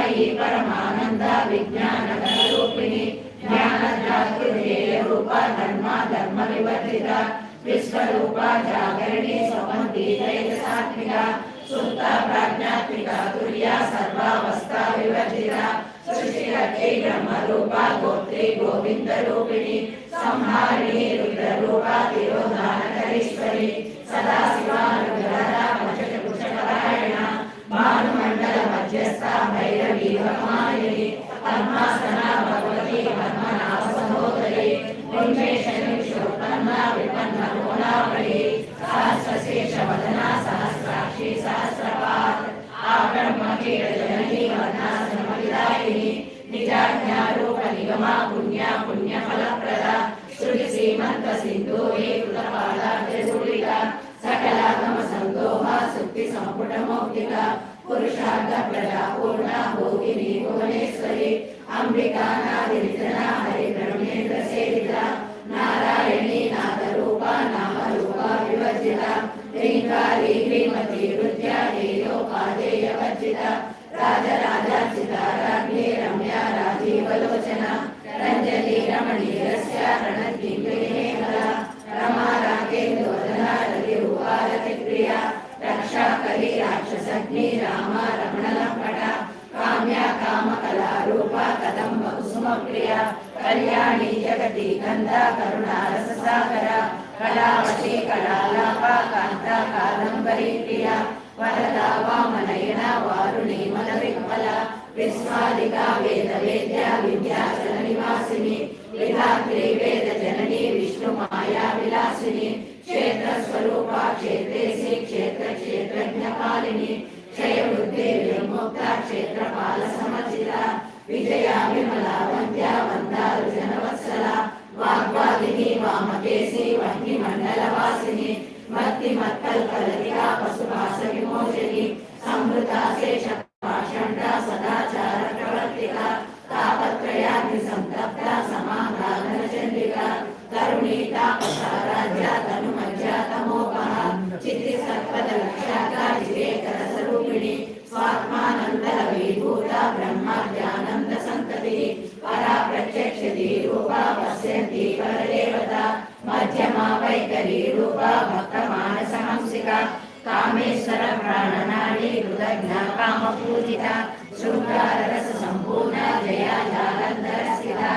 साई परमानंद विज्ञान रूपिणी ज्ञान जागृतेय रूपा धर्मा धर्म विवर्जिता विश्वरूपा जागरणी समन्वित सात्विका सुप्ता प्रज्ञात्मिका तुर्या सर्वावस्था विवर्जिता सृष्टिरते ब्रह्म रूपा गोत्री गोविंद रूपिणी संहारिणी रुद्र रूपा तिरोधानकरीश्वरी सदा शिवानुग्रहदा भजकुशपरायणा भानुमंडल मध्यस्था भैरवी भगवानिनी पद्मासना भगवती पद्मनाभ सहोदरी उन्मेषनिक्षोत्पन्ना विपन्ना कोलावली सहस्रशेष वदना सहस्राक्षी सहस्रपाद आब्रह्मकीर्तजननी वर्णाश्रमविदायिनी निजाज्ञारूप निगमा पुण्या पुण्यफलप्रदा श्रुति सीमंत सिंधूरी कृतपाला त्रिशूलिका सकलागम संदोहा सुक्ति संपुट मौक्तिका पुरुषार्थ प्रजा पूर्णा भोगिनी भुवनेश्वरी अंबिका नादिरिद्रना हरिब्रह्मेन्द्र सेविता नारायणी नादरूपा नामरूपा विवर्जिता ह्रींकारी ह्रीमती हृद्या हेयोपादेय वर्जिता राजराजार्चिता राज्ञे रम्या राजीवलोचना रंजनी रमणीयस्या रणकिङ्किणीकला रमा रागेन्दुवदना रतिरूपा रतिप्रिया रक्षा करी राक्षसग्नि रामा रमणलम्पटा काम्या कामकला रूपा कदम्ब कुसुमप्रिया कल्याणी जगति गंधा करुणा रससागरा कलावती कलालापा कांता कादम्बरी प्रिया वरदा वामनयना वारुणी मनविह्वला विस्मादिका वेद वेद्या विद्याचल निवासिनी विधात्री वेद जननी विष्णु माया विलासिनी क्षेत्र स्वरूपा क्षेत्रेसी क्षेत्र क्षेत्रज्ञपालिनी क्षय बुद्धि विमुक्ता क्षेत्रपाल समर्जिता विजया विमला वंद्या वंदारु जनवत्सला वाग्वादिनी वामकेशी वह्नि मंडलवासिनी भक्ति मत्कल्पलतिका पशुभाष विमोचनी संवृता शेष पाषण्डा सदाचार प्रवर्तिका तापत्रयाग्नि संतप्ता समाधान चंद्रिका करुणी तापसा राज्या तनुमज्जा तमोपहा चित्ति सत्पद लक्षाका चिरेकर स्वरूपिणी स्वात्मानंदल विभूता ब्रह्माद्यानंद संतति परा प्रत्यक्ष रूपा पश्यन्ति परदेवता मध्यमा वैखरी रूपा भक्त मानस हंसिका कामेश्वर प्राणनाडी हृदज्ञा काम पूजिता शृंगार रस संपूर्ण जया जालंधर स्थिता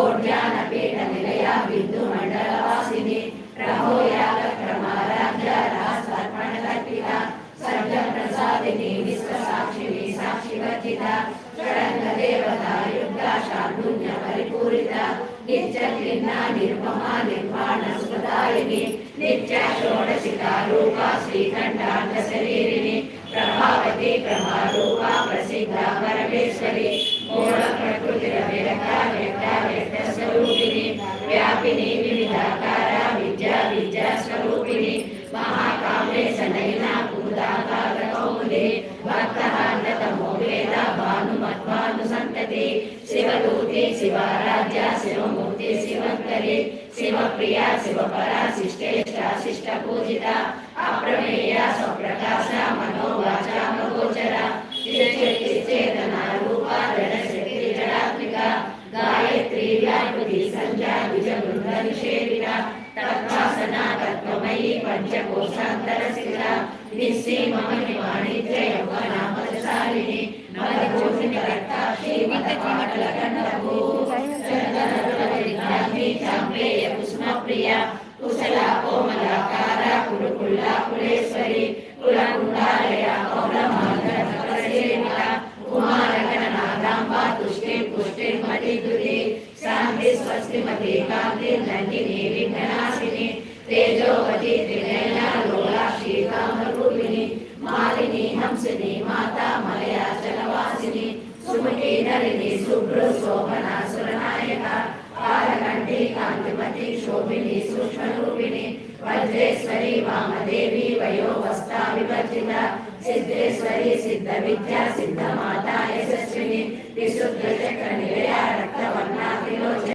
ओड्यान पीठ निलया बिंदु मंडल वासिनी रहो याग क्रमाराध्या रास अर्पण अर्पिता सज्जन प्रसादिनी विश्व साक्षिणी साक्षी वर्जिता षडंग देवता युक्ता शार्दूल्य परिपूरिता नित्य क्लीना निर्ममा निर्वाण सुखदायिनी नित्य षोडशिका रूपा श्रीकंठांत शरीरिणी प्रभावती प्रभारूपा प्रसिद्धा परमेश्वरी मूल प्रकृति व्यक्ता व्यक्ता व्यक्त स्वरूपिणी व्यापिनी विविधाकारा विद्या विद्या स्वरूपिणी महाकामेश नयना पूदाकार कौमुदी भक्तहान्यतमो वेदा भानुमद्भानु संतति शिवदूती शिवाराध्या शिवमूर्ति शिवंकरी शिवप्रिया शिवपरा शिष्टेष्टा शिष्ट पूजिता अप्रमेया स्वप्रकाशा मनोवाचा मगोचरा चेतना रूपा जडशक्ति जडात्मिका गायत्री व्यापृति संज्ञा द्विजवृंद निषेविता तत्वासना तत्वमयी पंचकोशांतर स्थिता निस्सीम महिमानित्य यौवना मदशालिनी मदकोटिनि रक्ताक्षी मदपाटलगन्धभू चन्दनरुलविज्ञानी चाम्पेय कुसुमप्रिया कुशला कोमलाकारा कुरुकुल्ला कुलेश्वरी कुलकुण्डालया कौलमालकरसेविता कुमारगणनादाम्बा तुष्टिं पुष्टिं मतिदुरी शांति स्वस्तिमती कांति नंदिनी विघ्ननाशिनी तेजोवती त्रिनयना लोलाक्षी कामरूपिणी मालिनी हंसिनी माता मलया चलवासिनी सुमति नलिनी शुभ्र शोभना सुरनायका पारकंठी कांतिमती शोभिनी सूक्ष्मरूपिणी वज्रेश्वरी वामदेवी वयोवस्था विवर्जिता सिद्धेश्वरी सिद्ध विद्या सिद्ध माता यशस्विनी विशुद्ध चक्र निलया रक्तवर्णा त्रिलोचना